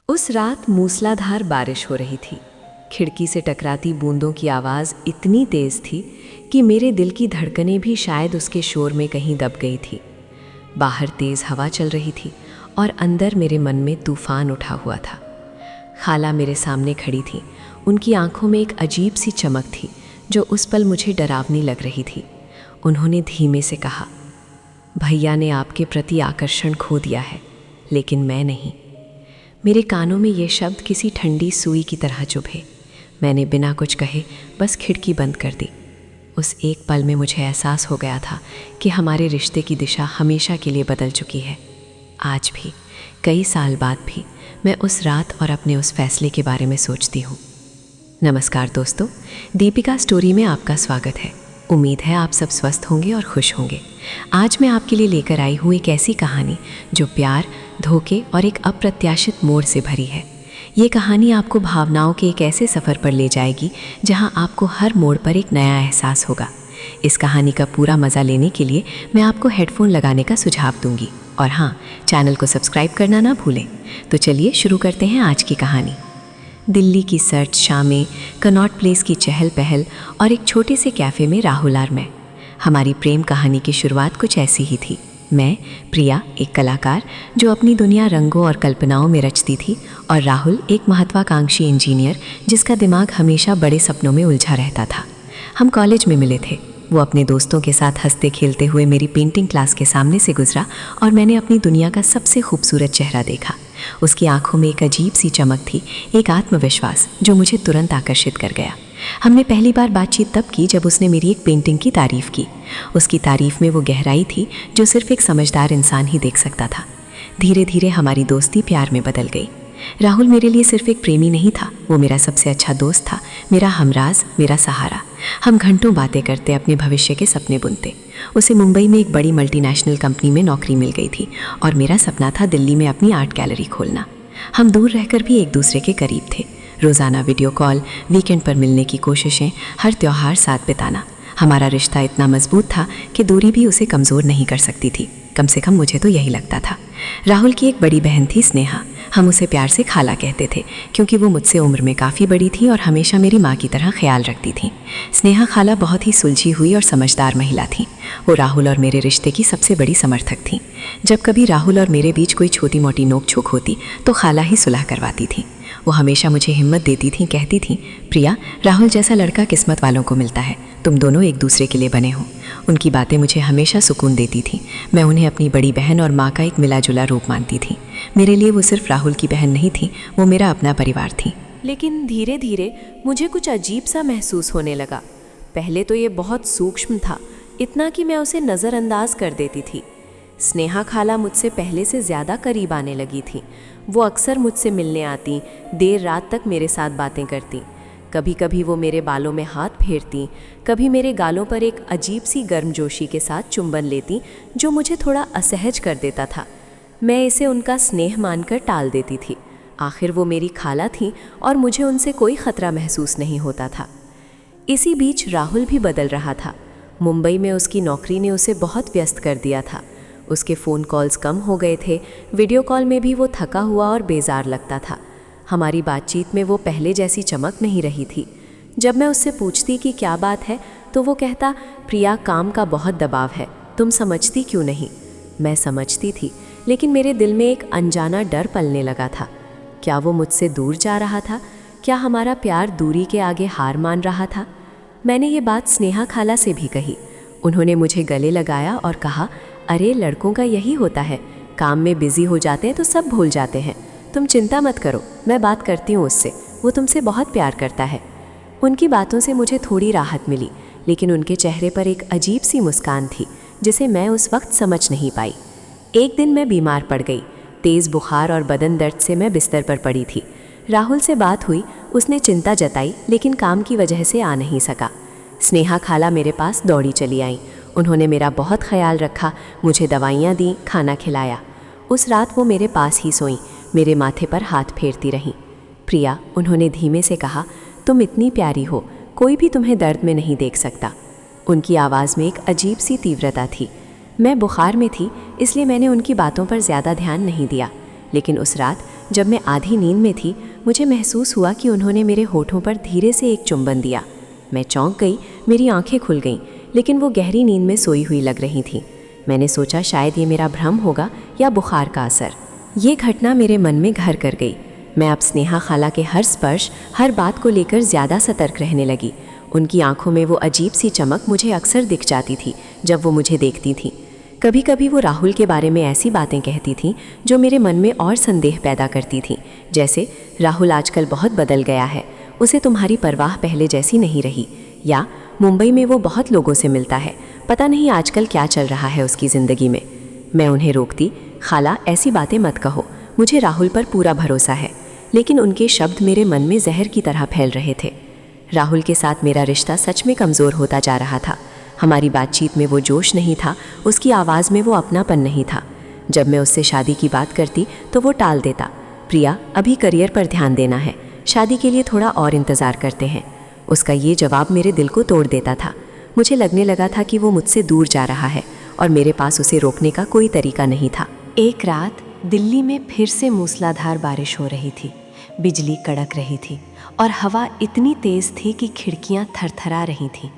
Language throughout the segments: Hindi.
उस रात मूसलाधार बारिश हो रही थी। खिड़की से टकराती बूंदों की आवाज़ इतनी तेज़ थी कि मेरे दिल की धड़कनें भी शायद उसके शोर में कहीं दब गई थी। बाहर तेज़ हवा चल रही थी और अंदर मेरे मन में तूफान उठा हुआ था। खाला मेरे सामने खड़ी थी। उनकी आंखों में एक अजीब सी चमक थी जो उस पल मुझे डरावनी लग रही थी। उन्होंने धीमे से कहा, भैया ने आपके प्रति आकर्षण खो दिया है, लेकिन मैं नहीं। मेरे कानों में ये शब्द किसी ठंडी सुई की तरह चुभे। मैंने बिना कुछ कहे बस खिड़की बंद कर दी। उस एक पल में मुझे एहसास हो गया था कि हमारे रिश्ते की दिशा हमेशा के लिए बदल चुकी है। आज भी, कई साल बाद भी, मैं उस रात और अपने उस फैसले के बारे में सोचती हूँ। नमस्कार दोस्तों, दीपिका स्टोरी में आपका स्वागत है। उम्मीद है आप सब स्वस्थ होंगे और खुश होंगे। आज मैं आपके लिए लेकर आई हूँ एक ऐसी कहानी जो प्यार, धोखे और एक अप्रत्याशित मोड़ से भरी है। ये कहानी आपको भावनाओं के एक ऐसे सफ़र पर ले जाएगी जहाँ आपको हर मोड़ पर एक नया एहसास होगा। इस कहानी का पूरा मज़ा लेने के लिए मैं आपको हेडफोन लगाने का सुझाव दूंगी। और हाँ, चैनल को सब्सक्राइब करना ना भूलें। तो चलिए शुरू करते हैं आज की कहानी। दिल्ली की सर्द शामें, कनॉट प्लेस की चहल पहल और एक छोटे से कैफ़े में राहुल और मैं। हमारी प्रेम कहानी की शुरुआत कुछ ऐसी ही थी। मैं, प्रिया, एक कलाकार जो अपनी दुनिया रंगों और कल्पनाओं में रचती थी, और राहुल, एक महत्वाकांक्षी इंजीनियर जिसका दिमाग हमेशा बड़े सपनों में उलझा रहता था। हम कॉलेज में मिले थे। वो अपने दोस्तों के साथ हंसते खेलते हुए मेरी पेंटिंग क्लास के सामने से गुजरा और मैंने अपनी दुनिया का सबसे खूबसूरत चेहरा देखा। उसकी आंखों में एक अजीब सी चमक थी, एक आत्मविश्वास जो मुझे तुरंत आकर्षित कर गया। हमने पहली बार बातचीत तब की जब उसने मेरी एक पेंटिंग की तारीफ़ की। उसकी तारीफ़ में वो गहराई थी जो सिर्फ एक समझदार इंसान ही देख सकता था। धीरे धीरे हमारी दोस्ती प्यार में बदल गई। राहुल मेरे लिए सिर्फ एक प्रेमी नहीं था, वो मेरा सबसे अच्छा दोस्त था, मेरा हमराज, मेरा सहारा। हम घंटों बातें करते, अपने भविष्य के सपने बुनते। उसे मुंबई में एक बड़ी मल्टीनेशनल कंपनी में नौकरी मिल गई थी और मेरा सपना था दिल्ली में अपनी आर्ट गैलरी खोलना। हम दूर रहकर भी एक दूसरे के करीब थे। रोज़ाना वीडियो कॉल, वीकेंड पर मिलने की कोशिशें, हर त्यौहार साथ बिताना। हमारा रिश्ता इतना मजबूत था कि दूरी भी उसे कमज़ोर नहीं कर सकती थी। कम से कम मुझे तो यही लगता था। राहुल की एक बड़ी बहन थी, स्नेहा। हम उसे प्यार से खाला कहते थे क्योंकि वो मुझसे उम्र में काफ़ी बड़ी थी और हमेशा मेरी माँ की तरह ख्याल रखती थी। स्नेहा खाला बहुत ही सुलझी हुई और समझदार महिला थी। वो राहुल और मेरे रिश्ते की सबसे बड़ी समर्थक थी। जब कभी राहुल और मेरे बीच कोई छोटी मोटी नोक झोंक होती तो खाला ही सुलह करवाती थी। वो हमेशा मुझे हिम्मत देती थी, कहती थी, प्रिया, राहुल जैसा लड़का किस्मत वालों को मिलता है, तुम दोनों एक दूसरे के लिए बने हो। उनकी बातें मुझे हमेशा सुकून देती थी। मैं उन्हें अपनी बड़ी बहन और माँ का एक मिला जुला रूप मानती थी। मेरे लिए वो सिर्फ राहुल की बहन नहीं थी, वो मेरा अपना परिवार थी। लेकिन धीरे धीरे मुझे कुछ अजीब सा महसूस होने लगा। पहले तो ये बहुत सूक्ष्म था, इतना कि मैं उसे नज़रअंदाज कर देती थी। स्नेहा खाला मुझसे पहले से ज़्यादा करीब आने लगी थी। वो अक्सर मुझसे मिलने आती, देर रात तक मेरे साथ बातें करती। कभी कभी वो मेरे बालों में हाथ फेरती, कभी मेरे गालों पर एक अजीब सी गर्मजोशी के साथ चुंबन लेती जो मुझे थोड़ा असहज कर देता था। मैं इसे उनका स्नेह मानकर टाल देती थी। आखिर वो मेरी खाला थी और मुझे उनसे कोई ख़तरा महसूस नहीं होता था। इसी बीच राहुल भी बदल रहा था। मुंबई में उसकी नौकरी ने उसे बहुत व्यस्त कर दिया था। उसके फ़ोन कॉल्स कम हो गए थे, वीडियो कॉल में भी वो थका हुआ और बेजार लगता था। हमारी बातचीत में वो पहले जैसी चमक नहीं रही थी। जब मैं उससे पूछती कि क्या बात है तो वो कहता, प्रिया, काम का बहुत दबाव है, तुम समझती क्यों नहीं। मैं समझती थी, लेकिन मेरे दिल में एक अनजाना डर पलने लगा था। क्या वो मुझसे दूर जा रहा था? क्या हमारा प्यार दूरी के आगे हार मान रहा था? मैंने ये बात स्नेहा खाला से भी कही। उन्होंने मुझे गले लगाया और कहा, अरे लड़कों का यही होता है, काम में बिजी हो जाते हैं तो सब भूल जाते हैं। तुम चिंता मत करो, मैं बात करती हूँ उससे, वो तुमसे बहुत प्यार करता है। उनकी बातों से मुझे थोड़ी राहत मिली, लेकिन उनके चेहरे पर एक अजीब सी मुस्कान थी जिसे मैं उस वक्त समझ नहीं पाई। एक दिन मैं बीमार पड़ गई। तेज़ बुखार और बदन दर्द से मैं बिस्तर पर पड़ी थी। राहुल से बात हुई, उसने चिंता जताई, लेकिन काम की वजह से आ नहीं सका। स्नेहा खाला मेरे पास दौड़ी चली आई। उन्होंने मेरा बहुत ख्याल रखा, मुझे दवाइयाँ दी, खाना खिलाया। उस रात वो मेरे पास ही सोईं, मेरे माथे पर हाथ फेरती रहीं। प्रिया, उन्होंने धीमे से कहा, तुम इतनी प्यारी हो, कोई भी तुम्हें दर्द में नहीं देख सकता। उनकी आवाज़ में एक अजीब सी तीव्रता थी। मैं बुखार में थी, इसलिए मैंने उनकी बातों पर ज़्यादा ध्यान नहीं दिया, लेकिन उस रात जब मैं आधी नींद में थी, मुझे महसूस हुआ कि उन्होंने मेरे होठों पर धीरे से एक चुंबन दिया। मैं चौंक गई, मेरी आंखें खुल गईं, लेकिन वो गहरी नींद में सोई हुई लग रही थी। मैंने सोचा शायद ये मेरा भ्रम होगा या बुखार का असर। ये घटना मेरे मन में घर कर गई। मैं अब स्नेहा खाला के हर स्पर्श, हर बात को लेकर ज़्यादा सतर्क रहने लगी। उनकी आंखों में वो अजीब सी चमक मुझे अक्सर दिख जाती थी जब वो मुझे देखती थी। कभी कभी वो राहुल के बारे में ऐसी बातें कहती थीं जो मेरे मन में और संदेह पैदा करती थीं, जैसे राहुल आजकल बहुत बदल गया है, उसे तुम्हारी परवाह पहले जैसी नहीं रही, या मुंबई में वो बहुत लोगों से मिलता है, पता नहीं आजकल क्या चल रहा है उसकी ज़िंदगी में। मैं उन्हें रोकती, खाला ऐसी बातें मत कहो, मुझे राहुल पर पूरा भरोसा है। लेकिन उनके शब्द मेरे मन में जहर की तरह फैल रहे थे। राहुल के साथ मेरा रिश्ता सच में कमज़ोर होता जा रहा था। हमारी बातचीत में वो जोश नहीं था, उसकी आवाज़ में वो अपनापन नहीं था। जब मैं उससे शादी की बात करती तो वो टाल देता, प्रिया अभी करियर पर ध्यान देना है, शादी के लिए थोड़ा और इंतज़ार करते हैं। उसका ये जवाब मेरे दिल को तोड़ देता था। मुझे लगने लगा था कि वो मुझसे दूर जा रहा है और मेरे पास उसे रोकने का कोई तरीका नहीं था। एक रात दिल्ली में फिर से मूसलाधार बारिश हो रही थी। बिजली कड़क रही थी और हवा इतनी तेज़ थी कि खिड़कियां थरथरा रही थीं।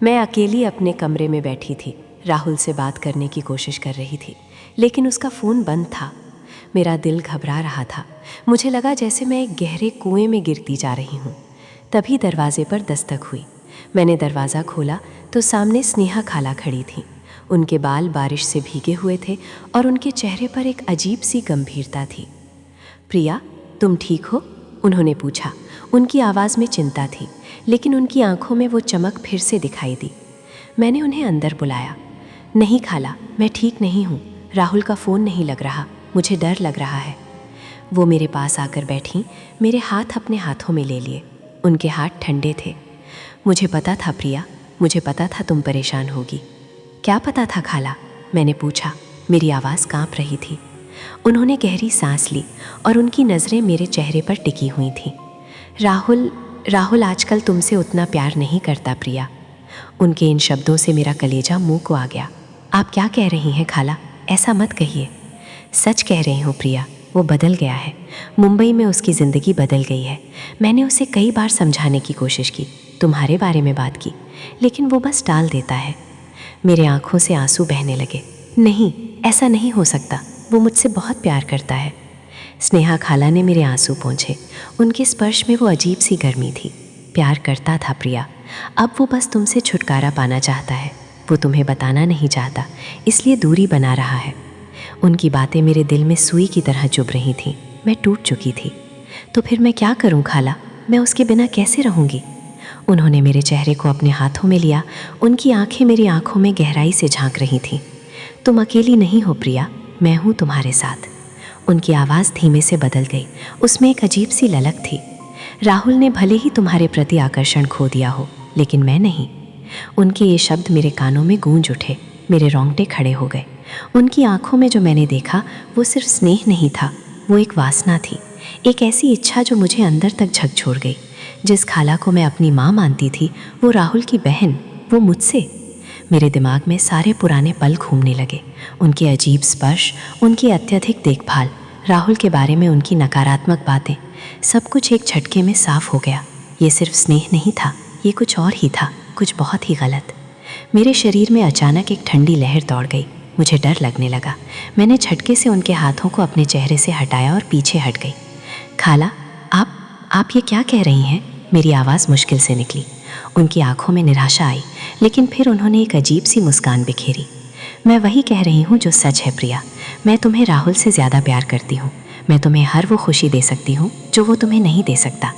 मैं अकेली अपने कमरे में बैठी थी, राहुल से बात करने की कोशिश कर रही थी, लेकिन उसका फ़ोन बंद था। मेरा दिल घबरा रहा था। मुझे लगा जैसे मैं एक गहरे कुएं में गिरती जा रही हूँ। तभी दरवाजे पर दस्तक हुई। मैंने दरवाज़ा खोला तो सामने स्नेहा खाला खड़ी थी। उनके बाल बारिश से भीगे हुए थे और उनके चेहरे पर एक अजीब सी गंभीरता थी। प्रिया, तुम ठीक हो? उन्होंने पूछा। उनकी आवाज़ में चिंता थी, लेकिन उनकी आंखों में वो चमक फिर से दिखाई दी। मैंने उन्हें अंदर बुलाया। नहीं खाला, मैं ठीक नहीं हूँ। राहुल का फ़ोन नहीं लग रहा, मुझे डर लग रहा है। वो मेरे पास आकर बैठी, मेरे हाथ अपने हाथों में ले लिए। उनके हाथ ठंडे थे। मुझे पता था प्रिया, मुझे पता था तुम परेशान होगी। क्या पता था खाला? मैंने पूछा। मेरी आवाज़ काँप रही थी। उन्होंने गहरी सांस ली और उनकी नज़रें मेरे चेहरे पर टिकी हुई थीं। राहुल आजकल तुमसे उतना प्यार नहीं करता प्रिया। उनके इन शब्दों से मेरा कलेजा मुंह को आ गया। आप क्या कह रही हैं खाला? ऐसा मत कहिए। सच कह रही हूँ प्रिया, वो बदल गया है। मुंबई में उसकी ज़िंदगी बदल गई है। मैंने उसे कई बार समझाने की कोशिश की, तुम्हारे बारे में बात की, लेकिन वो बस टाल देता है। मेरे आंखों से आंसू बहने लगे। नहीं, ऐसा नहीं हो सकता, वो मुझसे बहुत प्यार करता है। स्नेहा खाला ने मेरे आंसू पोंछे। उनके स्पर्श में वो अजीब सी गर्मी थी। प्यार करता था प्रिया, अब वो बस तुमसे छुटकारा पाना चाहता है। वो तुम्हें बताना नहीं चाहता, इसलिए दूरी बना रहा है। उनकी बातें मेरे दिल में सुई की तरह चुभ रही थीं। मैं टूट चुकी थी। तो फिर मैं क्या करूं खाला? मैं उसके बिना कैसे रहूंगी? उन्होंने मेरे चेहरे को अपने हाथों में लिया। उनकी आंखें मेरी आंखों में गहराई से झांक रही थीं। तुम अकेली नहीं हो प्रिया, मैं हूँ तुम्हारे साथ। उनकी आवाज़ धीमे से बदल गई। उसमें एक अजीब सी ललक थी। राहुल ने भले ही तुम्हारे प्रति आकर्षण खो दिया हो, लेकिन मैं नहीं। उनके ये शब्द मेरे कानों में गूंज उठे। मेरे रोंगटे खड़े हो गए। उनकी आंखों में जो मैंने देखा वो सिर्फ स्नेह नहीं था, वो एक वासना थी, एक ऐसी इच्छा जो मुझे अंदर तक झकझोर गई। जिस खाला को मैं अपनी माँ मानती थी, वो राहुल की बहन, वो मुझसे। मेरे दिमाग में सारे पुराने पल घूमने लगे। उनके अजीब स्पर्श, उनकी अत्यधिक देखभाल, राहुल के बारे में उनकी नकारात्मक बातें, सब कुछ एक झटके में साफ हो गया। ये सिर्फ स्नेह नहीं था, ये कुछ और ही था, कुछ बहुत ही गलत। मेरे शरीर में अचानक एक ठंडी लहर दौड़ गई। मुझे डर लगने लगा। मैंने झटके से उनके हाथों को अपने चेहरे से हटाया और पीछे हट गई। खाला, आप ये क्या कह रही हैं? मेरी आवाज़ मुश्किल से निकली। उनकी आंखों में निराशा आई, लेकिन फिर उन्होंने एक अजीब सी मुस्कान बिखेरी। मैं वही कह रही हूँ जो सच है प्रिया। मैं तुम्हें राहुल से ज़्यादा प्यार करती हूँ। मैं तुम्हें हर वो खुशी दे सकती हूँ जो वो तुम्हें नहीं दे सकता।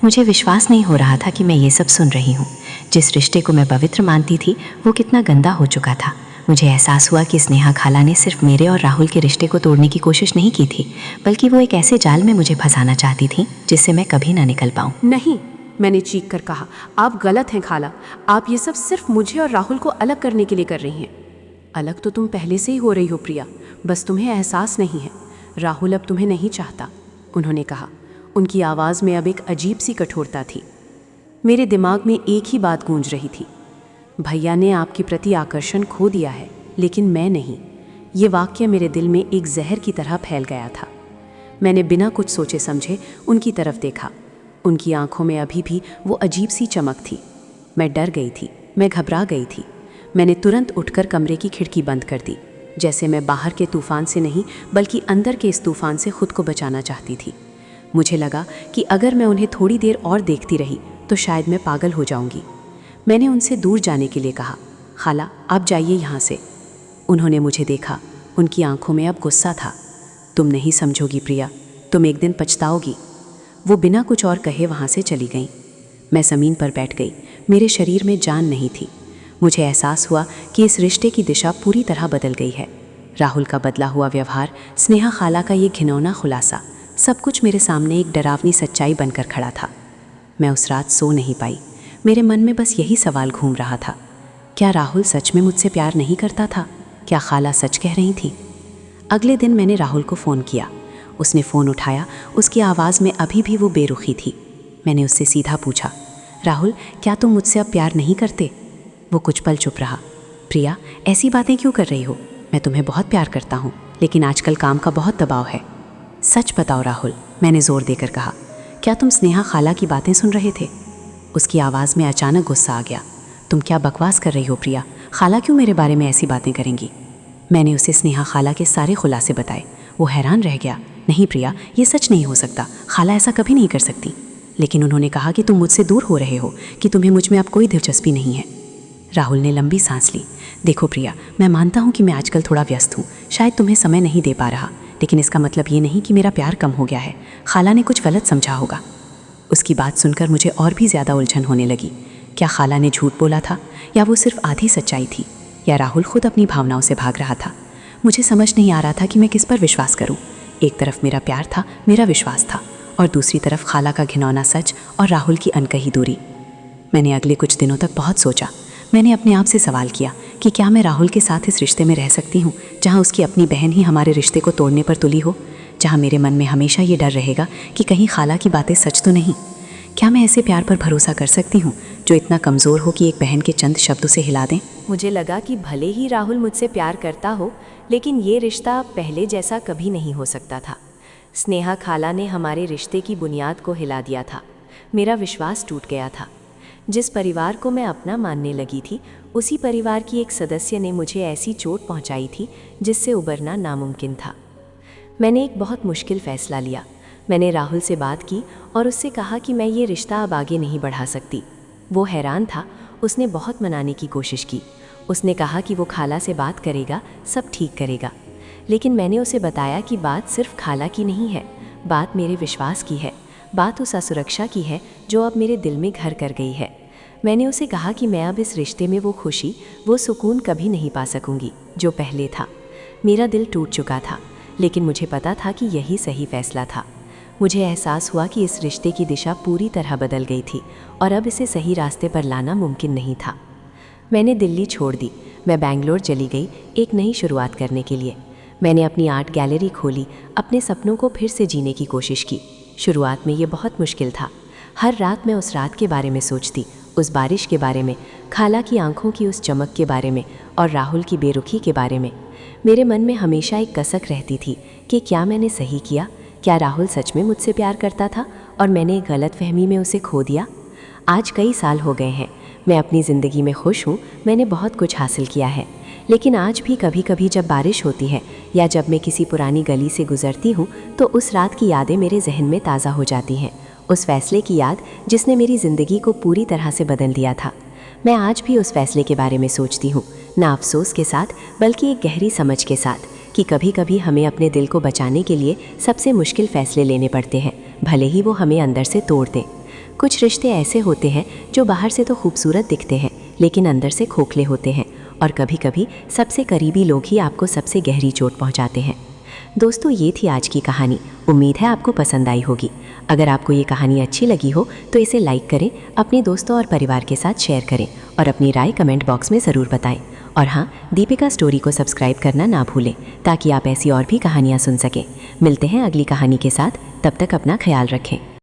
मुझे विश्वास नहीं हो रहा था कि मैं ये सब सुन रही हूँ। जिस रिश्ते को मैं पवित्र मानती थी, वो कितना गंदा हो चुका था। मुझे एहसास हुआ कि स्नेहा खाला ने सिर्फ मेरे और राहुल के रिश्ते को तोड़ने की कोशिश नहीं की थी, बल्कि वो एक ऐसे जाल में मुझे फंसाना चाहती थी जिससे मैं कभी ना निकल पाऊँ। नहीं, मैंने चीख कर कहा, आप गलत हैं खाला। आप ये सब सिर्फ मुझे और राहुल को अलग करने के लिए कर रही हैं। अलग तो तुम पहले से ही हो रही हो प्रिया, बस तुम्हें एहसास नहीं है। राहुल अब तुम्हें नहीं चाहता, उन्होंने कहा। उनकी आवाज़ में अब एक अजीब सी कठोरता थी। मेरे दिमाग में एक ही बात गूंज रही थी, भैया ने आपके प्रति आकर्षण खो दिया है, लेकिन मैं नहीं। ये वाक्य मेरे दिल में एक जहर की तरह फैल गया था। मैंने बिना कुछ सोचे समझे उनकी तरफ देखा। उनकी आंखों में अभी भी वो अजीब सी चमक थी। मैं डर गई थी, मैं घबरा गई थी। मैंने तुरंत उठकर कमरे की खिड़की बंद कर दी, जैसे मैं बाहर के तूफान से नहीं बल्कि अंदर के इस तूफान से खुद को बचाना चाहती थी। मुझे लगा कि अगर मैं उन्हें थोड़ी देर और देखती रही तो शायद मैं पागल हो जाऊंगी। मैंने उनसे दूर जाने के लिए कहा, खाला आप जाइए यहाँ से। उन्होंने मुझे देखा, उनकी आंखों में अब गुस्सा था। तुम नहीं समझोगी प्रिया, तुम एक दिन पछताओगी। वो बिना कुछ और कहे वहाँ से चली गईं। मैं ज़मीन पर बैठ गई, मेरे शरीर में जान नहीं थी। मुझे एहसास हुआ कि इस रिश्ते की दिशा पूरी तरह बदल गई है। राहुल का बदला हुआ व्यवहार, स्नेहा खाला का ये घिनौना खुलासा, सब कुछ मेरे सामने एक डरावनी सच्चाई बनकर खड़ा था। मैं उस रात सो नहीं पाई। मेरे मन में बस यही सवाल घूम रहा था, क्या राहुल सच में मुझसे प्यार नहीं करता था? क्या खाला सच कह रही थी? अगले दिन मैंने राहुल को फ़ोन किया। उसने फ़ोन उठाया, उसकी आवाज़ में अभी भी वो बेरुखी थी। मैंने उससे सीधा पूछा, राहुल क्या तुम मुझसे अब प्यार नहीं करते? वो कुछ पल चुप रहा। प्रिया ऐसी बातें क्यों कर रही हो? मैं तुम्हें बहुत प्यार करता हूँ, लेकिन आजकल काम का बहुत दबाव है। सच बताओ राहुल, मैंने ज़ोर देकर कहा। क्या तुम स्नेहा खाला की बातें सुन रहे थे? उसकी आवाज़ में अचानक गुस्सा आ गया। तुम क्या बकवास कर रही हो प्रिया? खाला क्यों मेरे बारे में ऐसी बातें करेंगी? मैंने उसे स्नेहा खाला के सारे खुलासे बताए। वो हैरान रह गया। नहीं प्रिया, ये सच नहीं हो सकता, खाला ऐसा कभी नहीं कर सकती। लेकिन उन्होंने कहा कि तुम मुझसे दूर हो रहे हो, कि तुम्हें मुझ में अब कोई दिलचस्पी नहीं है। राहुल ने लंबी सांस ली। देखो प्रिया, मैं मानता हूँ कि मैं आजकल थोड़ा व्यस्त हूँ, शायद तुम्हें समय नहीं दे पा रहा, लेकिन इसका मतलब ये नहीं कि मेरा प्यार कम हो गया है। खाला ने कुछ गलत समझा होगा। उसकी बात सुनकर मुझे और भी ज़्यादा उलझन होने लगी। क्या खाला ने झूठ बोला था, या वो सिर्फ आधी सच्चाई थी, या राहुल खुद अपनी भावनाओं से भाग रहा था? मुझे समझ नहीं आ रहा था कि मैं किस पर विश्वास करूं। एक तरफ मेरा प्यार था, मेरा विश्वास था, और दूसरी तरफ खाला का घिनौना सच और राहुल की अनकही दूरी। मैंने अगले कुछ दिनों तक बहुत सोचा। मैंने अपने आप से सवाल किया कि क्या मैं राहुल के साथ इस रिश्ते में रह सकती हूँ जहाँ उसकी अपनी बहन ही हमारे रिश्ते को तोड़ने पर तुली हो, जहाँ मेरे मन में हमेशा ये डर रहेगा कि कहीं खाला की बातें सच तो नहीं। क्या मैं ऐसे प्यार पर भरोसा कर सकती हूँ जो इतना कमज़ोर हो कि एक बहन के चंद शब्दों से हिला दें? मुझे लगा कि भले ही राहुल मुझसे प्यार करता हो, लेकिन ये रिश्ता पहले जैसा कभी नहीं हो सकता था। स्नेहा खाला ने हमारे रिश्ते की बुनियाद को हिला दिया था। मेरा विश्वास टूट गया था। जिस परिवार को मैं अपना मानने लगी थी, उसी परिवार की एक सदस्य ने मुझे ऐसी चोट पहुंचाई थी जिससे उबरना नामुमकिन था। मैंने एक बहुत मुश्किल फ़ैसला लिया। मैंने राहुल से बात की और उससे कहा कि मैं ये रिश्ता अब आगे नहीं बढ़ा सकती। वो हैरान था। उसने बहुत मनाने की कोशिश की। उसने कहा कि वो खाला से बात करेगा, सब ठीक करेगा। लेकिन मैंने उसे बताया कि बात सिर्फ खाला की नहीं है, बात मेरे विश्वास की है, बात उस असुरक्षा की है जो अब मेरे दिल में घर कर गई है। मैंने उसे कहा कि मैं अब इस रिश्ते में वो खुशी, वो सुकून कभी नहीं पा सकूंगी जो पहले था। मेरा दिल टूट चुका था, लेकिन मुझे पता था कि यही सही फैसला था। मुझे एहसास हुआ कि इस रिश्ते की दिशा पूरी तरह बदल गई थी और अब इसे सही रास्ते पर लाना मुमकिन नहीं था। मैंने दिल्ली छोड़ दी। मैं बेंगलोर चली गई एक नई शुरुआत करने के लिए। मैंने अपनी आर्ट गैलरी खोली, अपने सपनों को फिर से जीने की कोशिश की। शुरुआत में ये बहुत मुश्किल था। हर रात मैं उस रात के बारे में सोचती, उस बारिश के बारे में, खाला की आंखों की उस चमक के बारे में और राहुल की बेरुखी के बारे में। मेरे मन में हमेशा एक कसक रहती थी कि क्या मैंने सही किया? क्या राहुल सच में मुझसे प्यार करता था और मैंने एक गलतफहमी में उसे खो दिया? आज कई साल हो गए हैं। मैं अपनी ज़िंदगी में खुश हूँ, मैंने बहुत कुछ हासिल किया है। लेकिन आज भी कभी कभी जब बारिश होती है या जब मैं किसी पुरानी गली से गुजरती हूँ तो उस रात की यादें मेरे जहन में ताज़ा हो जाती हैं। उस फैसले की याद जिसने मेरी ज़िंदगी को पूरी तरह से बदल दिया था। मैं आज भी उस फैसले के बारे में सोचती हूँ, ना अफसोस के साथ बल्कि एक गहरी समझ के साथ कि कभी कभी हमें अपने दिल को बचाने के लिए सबसे मुश्किल फ़ैसले लेने पड़ते हैं, भले ही वो हमें अंदर से तोड़ दें। कुछ रिश्ते ऐसे होते हैं जो बाहर से तो खूबसूरत दिखते हैं लेकिन अंदर से खोखले होते हैं, और कभी कभी सबसे करीबी लोग ही आपको सबसे गहरी चोट पहुंचाते हैं। दोस्तों, ये थी आज की कहानी। उम्मीद है आपको पसंद आई होगी। अगर आपको ये कहानी अच्छी लगी हो तो इसे लाइक करें, अपने दोस्तों और परिवार के साथ शेयर करें और अपनी राय कमेंट बॉक्स में ज़रूर बताएं। और हाँ, दीपिका स्टोरी को सब्सक्राइब करना ना भूलें ताकि आप ऐसी और भी कहानियाँ सुन सकें। मिलते हैं अगली कहानी के साथ, तब तक अपना ख्याल रखें।